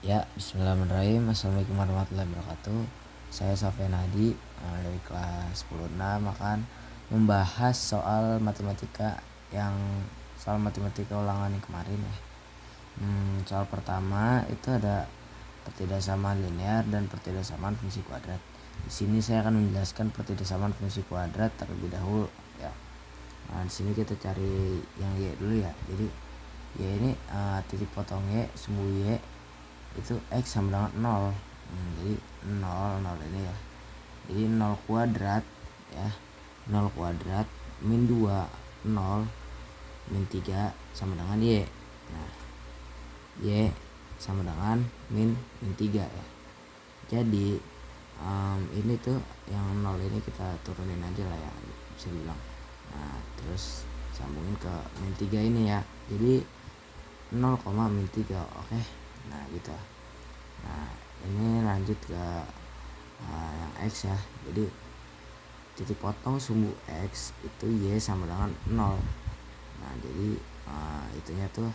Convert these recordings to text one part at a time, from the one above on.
Ya, bismillahirrahmanirrahim. Assalamualaikum warahmatullahi wabarakatuh. Saya Sofyan Hadi dari kelas 10 6 akan membahas soal matematika ulangan yang kemarin ya. Soal pertama itu ada pertidaksamaan linear dan pertidaksamaan fungsi kuadrat. Di sini saya akan menjelaskan pertidaksamaan fungsi kuadrat terlebih dahulu ya. Nah, di sini kita cari yang y dulu ya. Jadi y ini titik potong y sumbu y itu x sama dengan 0. Jadi 0 ini ya. Jadi 0 kuadrat ya. 0 kuadrat min 2 0 min 3 sama dengan y. Nah, y sama dengan min 3 ya. Jadi ini tuh yang 0 ini kita turunin aja lah ya, bisa dibilang. Nah, terus sambungin ke min 3 ini ya. Jadi 0, min 3. Oke. Nah, gitu. Nah, ini lanjut ke yang x ya. Jadi titik potong sumbu x itu y sama dengan 0. Nah, jadi itunya tuh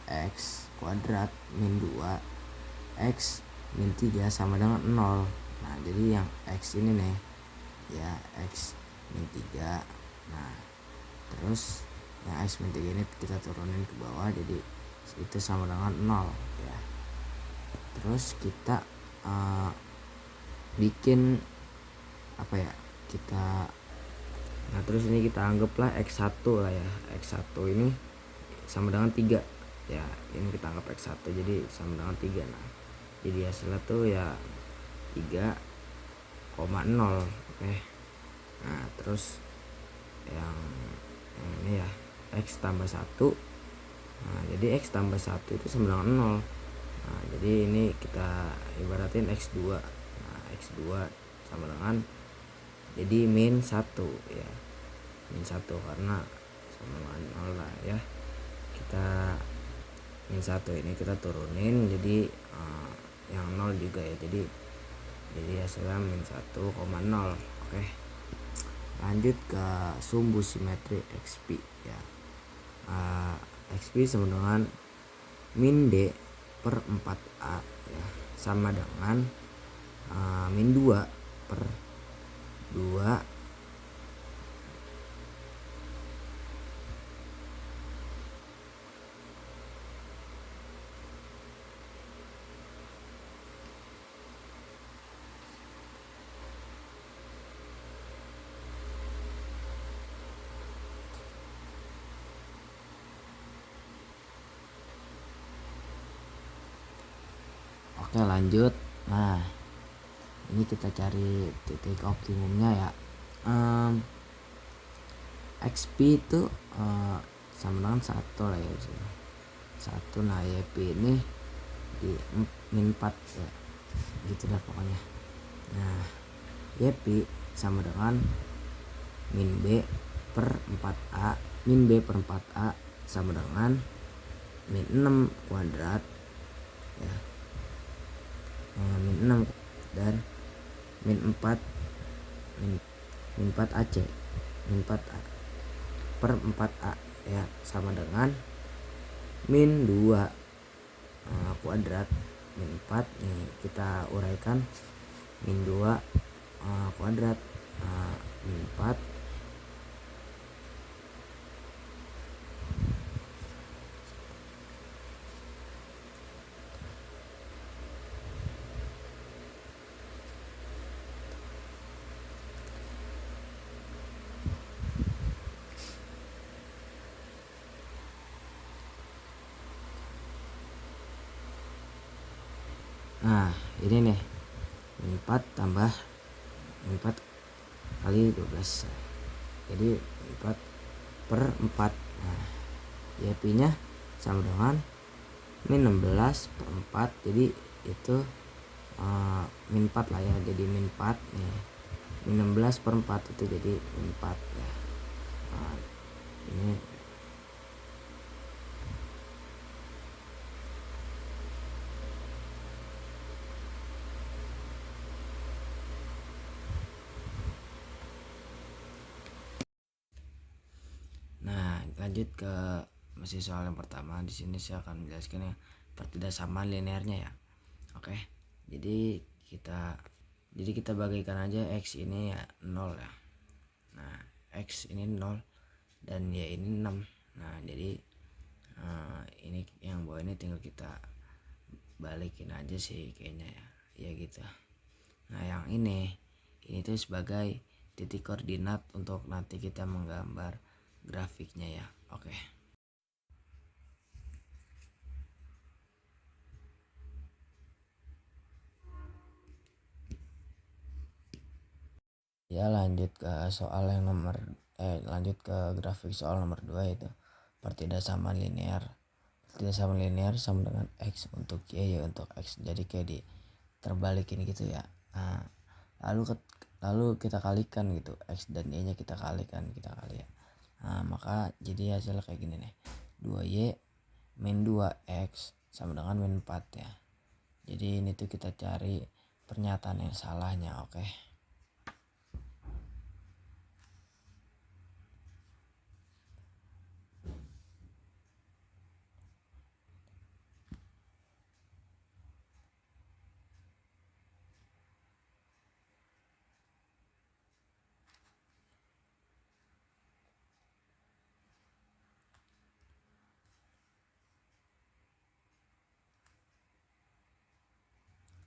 x kuadrat min 2 x min 3 sama dengan 0. Nah, jadi yang x ini nih ya, x min 3. Nah, terus yang x min 3 ini kita turunin ke bawah, jadi itu sama dengan 0 ya. Terus kita bikin apa ya, terus ini kita anggaplah x1 lah ya. X1 ini sama dengan 3 ya. Ini kita anggap x1 jadi sama dengan 3. Nah, jadi hasilnya tuh ya 3,0. Oke. Nah, terus yang ini ya, x tambah 1. Nah, jadi x tambah 1 itu sama dengan 0. Nah, jadi ini kita ibaratin x2. Nah, x2 sama dengan jadi min 1 ya. Min 1 karena sama dengan 0 lah ya. Kita min 1 ini kita turunin jadi yang 0 juga ya. Jadi hasilnya min 1,0. Oke. Lanjut ke sumbu simetri XP ya. XP sama dengan min D per 4A ya, sama dengan min 2 per 2 Oke, lanjut. Nah, ini kita cari titik optimumnya ya. XP itu sama dengan 1 lah ya, 1. Nah, YP ini di min 4 ya, gitu dah pokoknya. Nah, YP sama dengan min B per 4A. Min B per 4A sama dengan min 6 kuadrat ya. Min 6 dan min 4 min 4 AC min 4A per 4A ya, sama dengan min 2 kuadrat min 4 nih kita uraikan. Min 2 kuadrat min 4 Nah, ini nih min 4 tambah min 4 kali 12, jadi 4 per 4. Nah, YP nya sama dengan min 16 per 4, jadi itu min 4 lah ya. Jadi min 4 nih, min 16 per 4 itu jadi min 4 ya. Nah, ini lanjut ke masih soal yang pertama. Di sini saya akan menjelaskan ya. pertidasamaan linearnya ya. Oke, jadi kita bagikan aja x ini ya 0 ya. Nah, x ini 0 dan y ini 6. Nah, jadi ini yang bawah ini tinggal kita balikin aja sih kayaknya ya. Ya gitu. Nah, yang ini tuh sebagai titik koordinat untuk nanti kita menggambar grafiknya ya. Oke. Ya, lanjut ke soal yang lanjut ke grafik soal nomor 2, itu pertidasamaan linear. Pertidasamaan linear sama dengan x untuk y, ya untuk x. Jadi kayak terbalikin gitu ya. Nah, lalu kita kalikan gitu, x dan y nya kita kali ya. Nah, maka jadi hasilnya kayak gini nih. 2y min 2x sama dengan min 4 ya. Jadi ini tuh kita cari pernyataan yang salahnya. Oke.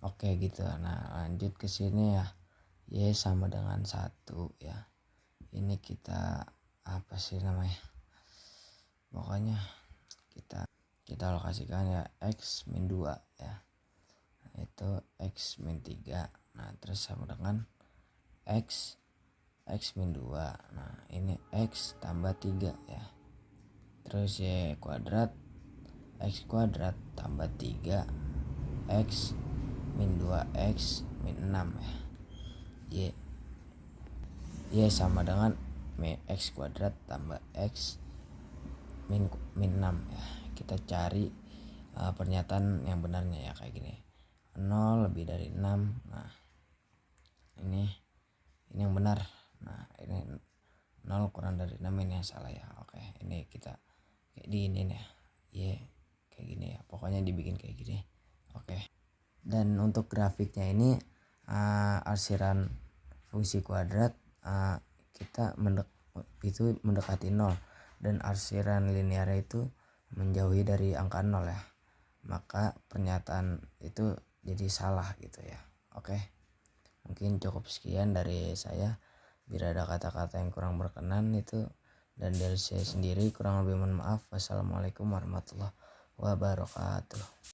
Oke gitu. Nah, lanjut ke sini ya. Y sama dengan 1 ya. Ini kita apa sih namanya? Pokoknya kita alokasikan ya x min 2 ya. Itu x min 3. Nah, terus sama dengan x min 2. Nah, ini x tambah 3 ya. Terus y kuadrat x kuadrat tambah 3 x min 2x min 6 ya. Y sama dengan x kuadrat tambah x min 6 ya. Kita cari pernyataan yang benarnya ya, kayak gini. 0 lebih dari 6. Nah, ini yang benar. Nah, ini 0 kurang dari 6, ini yang salah ya. Oke, ini kita kayak di ini ya. Kayak gini ya. Pokoknya dibikin kayak gini. Oke. Dan untuk grafiknya ini arsiran fungsi kuadrat kita mendekati 0 dan arsiran linear itu menjauhi dari angka 0 ya. Maka pernyataan itu jadi salah gitu ya. Oke. Mungkin cukup sekian dari saya. Bila ada kata-kata yang kurang berkenan itu dan dari saya sendiri kurang lebih mohon maaf. Wassalamualaikum warahmatullahi wabarakatuh.